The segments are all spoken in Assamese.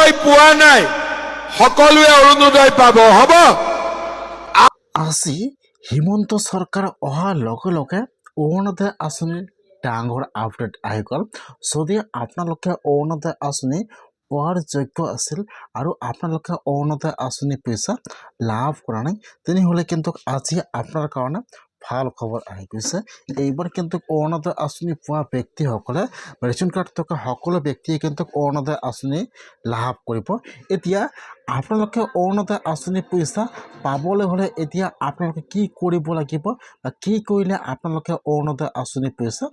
অৰুণোদয় পোৱা নাই সকলোৱে অৰুণোদয় পাব হ'ব। আজি হিমন্ত চৰকাৰ অহাৰ লগে লগে অৰুণোদয় আঁচনিৰ ডাঙৰ আপডেট আহি গ'ল। যদি আপোনালোকে অৰুণোদয় আঁচনি পোৱাৰ যোগ্য আছিল আৰু আপোনালোকে অৰুণোদয় আঁচনি পইচা লাভ কৰা নাই, তেনেহ'লে কিন্তু আজি আপোনাৰ কাৰণে ভাল খবৰ আহি গৈছে। এইবাৰ কিন্তু অৰুণোদয় আঁচনি পোৱা ব্যক্তিসকলে ৰেচন কাৰ্ড থকা সকলো ব্যক্তিয়ে কিন্তু অৰুণোদয় আঁচনি লাভ কৰিব। এতিয়া আপোনালোকে অৰুণোদয় আঁচনি পইচা পাবলৈ হ'লে এতিয়া আপোনালোকে কি কৰিব লাগিব বা কি কৰিলে আপোনালোকে অৰুণোদয় আঁচনি পইচা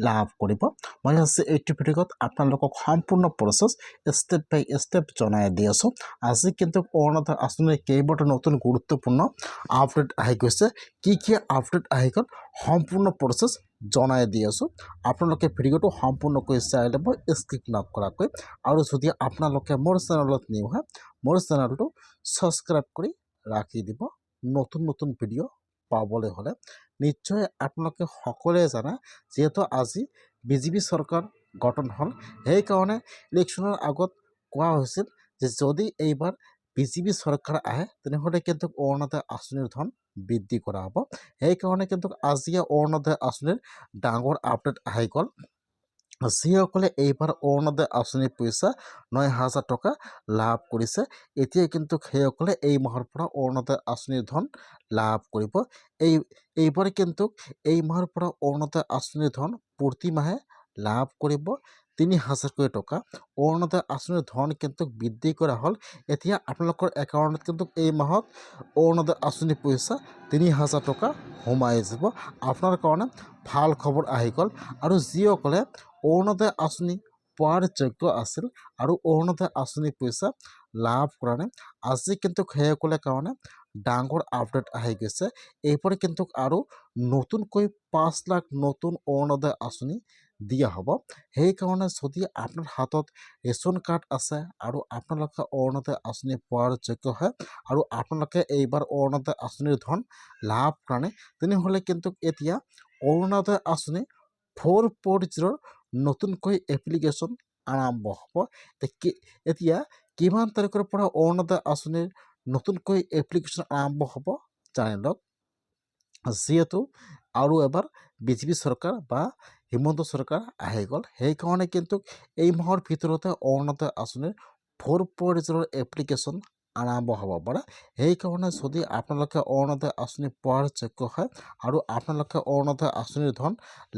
লাভ কৰিব, মই আজি এইটো ভিডিঅ'ত আপোনালোকক সম্পূৰ্ণ প্ৰচেছ ষ্টেপ বাই ষ্টেপ জনাই দি আছোঁ। আজি কিন্তু অৰুণোদয় আঁচনিৰ কেইবাটাও নতুন গুৰুত্বপূৰ্ণ আপডেট আহি গৈছে। কি আপডেট আহি গ'ল সম্পূৰ্ণ প্ৰচেছ জনাই দি আছোঁ। আপোনালোকে ভিডিঅ'টো সম্পূৰ্ণকৈ চাই ল'ব স্কিপ নকৰাকৈ। আৰু যদি আপোনালোকে মোৰ চেনেলত নিউ হয়, মোৰ চেনেলটো ছাবস্ক্ৰাইব কৰি ৰাখি দিব। নতুন নতুন ভিডিঅ' পাবলৈ হ'লে নিশ্চয় আপোনালোকে সকলোৱে জানে, যিহেতু আজি বিজেপি চৰকাৰ গঠন হ'ল, সেইকাৰণে ইলেকশ্যনৰ আগত কোৱা হৈছিল যে যদি এইবাৰ বিজেপি চৰকাৰ আহে তেনেহ'লে কিন্তু অৰুণোদয় আঁচনিৰ ধন বৃদ্ধি কৰা হ'ব। সেইকাৰণে কিন্তু আজি অৰুণোদয় আঁচনিৰ ডাঙৰ আপডেট আহি গ'ল। যিসকলে এইবাৰ অৰুণোদয় আঁচনিৰ পইচা 9,000 টকা লাভ কৰিছে, এতিয়া কিন্তু সেইসকলে এই মাহৰ পৰা অৰুণোদয় আঁচনিৰ ধন লাভ কৰিব। এইবাৰ কিন্তু এই মাহৰ পৰা অৰুণোদয় আঁচনিৰ ধন প্ৰতি মাহে লাভ কৰিব 3,000কৈ টকা। অৰুণোদয় আঁচনিৰ ধন কিন্তু বৃদ্ধি কৰা হ'ল। এতিয়া আপোনালোকৰ একাউণ্টত কিন্তু এই মাহত অৰুণোদয় আঁচনিৰ পইচা 3,000 টকা সোমাই যাব। আপোনাৰ কাৰণে ভাল খবৰ আহি গ'ল। আৰু যিসকলে অৰুণোদয় আঁচনি পোৱাৰ যোগ্য আছিল আৰু অৰুণোদয় আঁচনিৰ পইচা লাভ কৰা নাই, আজি কিন্তু সেইসকলৰ কাৰণে ডাঙৰ আপডেট আহি গৈছে। এইবাৰ কিন্তু আৰু নতুনকৈ 5 লাখ নতুন অৰুণোদয় আঁচনি দিয়া হ'ব। সেইকাৰণে যদি আপোনাৰ হাতত ৰেচন কাৰ্ড আছে আৰু আপোনালোকে অৰুণোদয় আঁচনি পোৱাৰ যোগ্য হয় আৰু আপোনালোকে এইবাৰ অৰুণোদয় আঁচনিৰ ধন লাভ কৰা নাই, তেনেহ'লে কিন্তু এতিয়া অৰুণোদয় আঁচনি 4.0 নতুনকৈ এপ্লিকেশ্যন আৰম্ভ হ'ব। এতিয়া কিমান তাৰিখৰ পৰা অৰুণোদয় আঁচনিৰ নতুনকৈ এপ্লিকেশ্যন আৰম্ভ হ'ব জানি লওক। যিহেতু আৰু এবাৰ বিজেপি চৰকাৰ বা হিমন্ত চৰকাৰ আহি গ'ল, সেইকাৰণে কিন্তু এই মাহৰ ভিতৰতে অৰুণোদয় আঁচনিৰ 4.0 এপ্লিকেশ্যন আৰম্ভ হ'ব পাৰে। সেইকাৰণে যদি আপোনালোকে অৰুণোদয় আঁচনি পোৱাৰ যোগ্য হয় আৰু আপোনালোকে অৰুণোদয় আঁচনিৰ ধন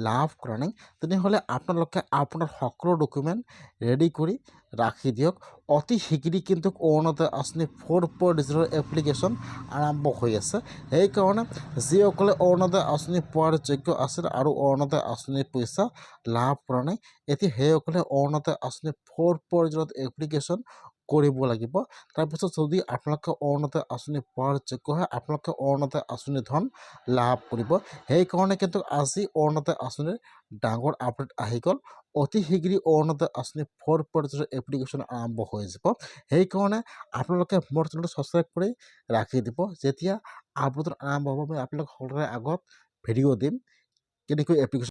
লাভ কৰা নাই, তেনেহ'লে আপোনালোকে আপোনাৰ সকলো ডকুমেণ্ট ৰেডি কৰি ৰাখি দিয়ক। অতি শীঘ্ৰেই কিন্তু অৰুণোদয় আঁচনি 4.0 এপ্লিকেশ্যন আৰম্ভ হৈ আছে। সেইকাৰণে যিসকলে অৰুণোদয় আঁচনি পোৱাৰ যোগ্য আছিল আৰু অৰুণোদয় আঁচনিৰ পইচা লাভ কৰা নাই, এতিয়া সেইসকলে অৰুণোদয় আঁচনি 4.0 এপ্লিকেশ্যন কৰিব লাগিব। তাৰপিছত যদি আপোনালোকে অৰুণোদয় আঁচনি পোৱাৰ যোগ্য হয়, আপোনালোকে অৰুণোদয় আঁচনিৰ ধন লাভ কৰিব। সেইকাৰণে কিন্তু আজি অৰুণোদয় আঁচনিৰ ডাঙৰ আপডেট আহি গ'ল। অতি শীঘ্ৰেই অৰুণোদয় আঁচনি 4.0 এপ্লিকেশ্যন আৰম্ভ হৈ যাব। সেইকাৰণে আপোনালোকে মোৰ চেনেলটো ছাবস্ক্ৰাইব কৰি ৰাখি দিব। যেতিয়া আপডেট আৰম্ভ হ'ব মই আপোনালোক সকলোৰে আগত ভিডিঅ' দিম কেনেকৈ এপ্লিকেশ্যন